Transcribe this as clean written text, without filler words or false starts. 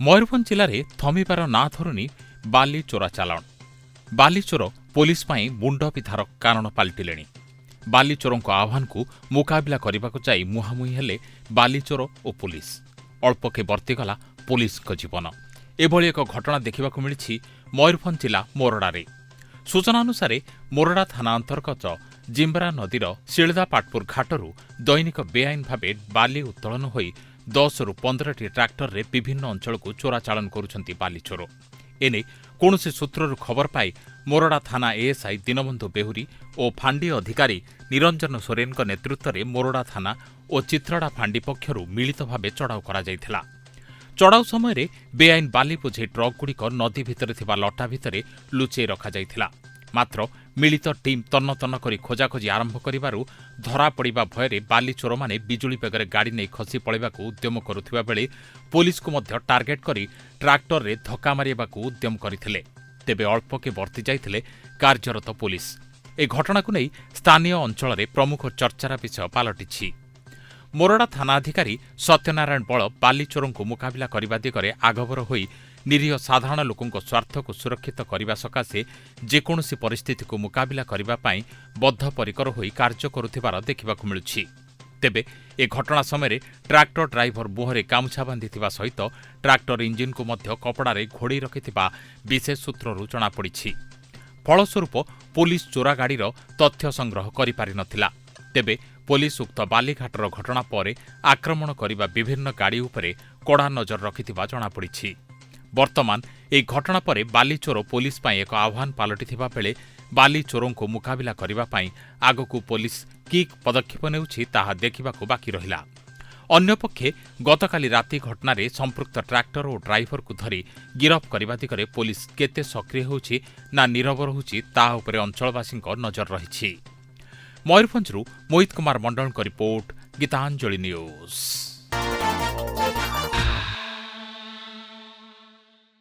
ମୟୂରଭଞ୍ଜ ଜିଲ୍ଲାରେ ଥମିବାର ନାଁ ଧରୁନି ବାଲି ଚୋରା ଚାଲାଣ। ବାଲି ଚୋର ପୋଲିସ ପାଇଁ ମୁଣ୍ଡ ବିଧାର କାରଣ ପାଲଟିଲେଣି। ବାଲି ଚୋରଙ୍କ ଆହ୍ୱାନକୁ ମୁକାବିଲା କରିବାକୁ ଯାଇ ମୁହାଁମୁହିଁ ହେଲେ ବାଲି ଚୋର ଓ ପୋଲିସ। ଅଳ୍ପକେ ବର୍ତ୍ତିଗଲା ପୋଲିସଙ୍କ ଜୀବନ। ଏଭଳି ଏକ ଘଟଣା ଦେଖିବାକୁ ମିଳିଛି ମୟୂରଭଞ୍ଜ ଜିଲ୍ଲା ମୋରଡ଼ାରେ। ସୂଚନା ଅନୁସାରେ ମୋରଡ଼ା ଥାନା ଅନ୍ତର୍ଗତ ଜିମ୍ବରା ନଦୀର ଶିଳଦାପାଟପୁର ଘାଟରୁ ଦୈନିକ ବେଆଇନ ଭାବେ ବାଲି ଉତ୍ତୋଳନ ହୋଇ 10ରୁ 15ଟି ଟ୍ରାକ୍ଟରରେ ବିଭିନ୍ନ ଅଞ୍ଚଳକୁ ଚୋରାଚାଲାଣ କରୁଛନ୍ତି ବାଲି ଚୋର। ଏନେଇ କୌଣସି ସୂତ୍ରରୁ ଖବର ପାଇ ମୋରଡ଼ା ଥାନା ଏଏସ୍ଆଇ ଦୀନବନ୍ଧୁ ବେହୁରୀ ଓ ଫାଣ୍ଡି ଅଧିକାରୀ ନିରଞ୍ଜନ ସୋରେନଙ୍କ ନେତୃତ୍ୱରେ ମୋରଡ଼ା ଥାନା ଓ ଚିତ୍ରଡ଼ା ଫାଣ୍ଡି ପକ୍ଷରୁ ମିଳିତ ଭାବେ ଚଢ଼ାଉ କରାଯାଇଥିଲା। ଚଢ଼ାଉ ସମୟରେ ବେଆଇନ ବାଲି ବୋଝେଇ ଟ୍ରକ୍ଗୁଡ଼ିକ ନଦୀ ଭିତରେ ଥିବା ଲଟା ଭିତରେ ଲୁଚେଇ ରଖାଯାଇଥିଲା। ମାତ୍ର ମିଳିତ ଟିମ୍ ତନ୍ନ ତନ୍ନ କରି ଖୋଜାଖୋଜି ଆରମ୍ଭ କରିବାରୁ ଧରାପଡ଼ିବା ଭୟରେ ବାଲି ଚୋରମାନେ ବିଜୁଳି ବେଗରେ ଗାଡ଼ି ନେଇ ଖସି ପଳାଇବାକୁ ଉଦ୍ୟମ କରୁଥିବା ବେଳେ ପୋଲିସକୁ ମଧ୍ୟ ଟାର୍ଗେଟ କରି ଟ୍ରାକ୍ଟରରେ ଧକ୍କା ମାରିବାକୁ ଉଦ୍ୟମ କରିଥିଲେ। ତେବେ ଅଳ୍ପକେ ବର୍ତ୍ତି ଯାଇଥିଲେ କାର୍ଯ୍ୟରତ ପୋଲିସ। ଏହି ଘଟଣାକୁ ନେଇ ସ୍ଥାନୀୟ ଅଞ୍ଚଳରେ ପ୍ରମୁଖ ଚର୍ଚ୍ଚାର ବିଷୟ ପାଲଟିଛି। ମୋରଡ଼ା ଥାନା ଅଧିକାରୀ ସତ୍ୟନାରାୟଣ ବଳ ବାଲି ଚୋରଙ୍କୁ ମୁକାବିଲା କରିବା ଦିଗରେ ଆଗଭର ହୋଇ ନିରୀହ ସାଧାରଣ ଲୋକଙ୍କ ସ୍ୱାର୍ଥକୁ ସୁରକ୍ଷିତ କରିବା ସକାଶେ ଯେକୌଣସି ପରିସ୍ଥିତିକୁ ମୁକାବିଲା କରିବା ପାଇଁ ବଦ୍ଧପରିକର ହୋଇ କାର୍ଯ୍ୟ କରୁଥିବାର ଦେଖିବାକୁ ମିଳୁଛି। ତେବେ ଏ ଘଟଣା ସମୟରେ ଟ୍ରାକ୍ଟର ଡ୍ରାଇଭର ମୁହଁରେ ଗାମୁଛା ବାନ୍ଧିଥିବା ସହିତ ଟ୍ରାକ୍ଟର ଇଞ୍ଜିନ୍କୁ ମଧ୍ୟ କପଡ଼ାରେ ଘୋଡ଼େଇ ରଖିଥିବା ବିଶେଷ ସୂତ୍ରରୁ ଜଣାପଡ଼ିଛି। ଫଳସ୍ୱରୂପ ପୋଲିସ ଚୋରା ଗାଡ଼ିର ତଥ୍ୟ ସଂଗ୍ରହ କରିପାରିନଥିଲା। ତେବେ ପୋଲିସ ଉକ୍ତ ବାଲିଘାଟର ଘଟଣା ପରେ ଆକ୍ରମଣ କରିବା ବିଭିନ୍ନ ଗାଡ଼ି ଉପରେ କଡ଼ା ନଜର ରଖିଥିବା ଜଣାପଡ଼ିଛି। ବର୍ତ୍ତମାନ ଏହି ଘଟଣା ପରେ ବାଲି ଚୋର ପୋଲିସ ପାଇଁ ଏକ ଆହ୍ୱାନ ପାଲଟିଥିବା ବେଳେ ବାଲି ଚୋରଙ୍କୁ ମୁକାବିଲା କରିବା ପାଇଁ ଆଗକୁ ପୋଲିସ କି ପଦକ୍ଷେପ ନେଉଛି ତାହା ଦେଖିବାକୁ ବାକି ରହିଲା। ଅନ୍ୟପକ୍ଷେ ଗତକାଲି ରାତି ଘଟଣାରେ ସମ୍ପୃକ୍ତ ଟ୍ରାକ୍ଟର ଓ ଡ୍ରାଇଭରକୁ ଧରି ଗିରଫ କରିବା ଦିଗରେ ପୋଲିସ କେତେ ସକ୍ରିୟ ହେଉଛି ନା ନୀରବ ରହୁଛି ତାହା ଉପରେ ଅଞ୍ଚଳବାସୀଙ୍କ ନଜର ରହିଛି। ମୟୂରଭଞ୍ଜରୁ ମୋହିତ କୁମାର ମଣ୍ଡଳଙ୍କ ରିପୋର୍ଟ, ଗୀତାଞ୍ଜଳି ନ୍ୟୁଜ୍।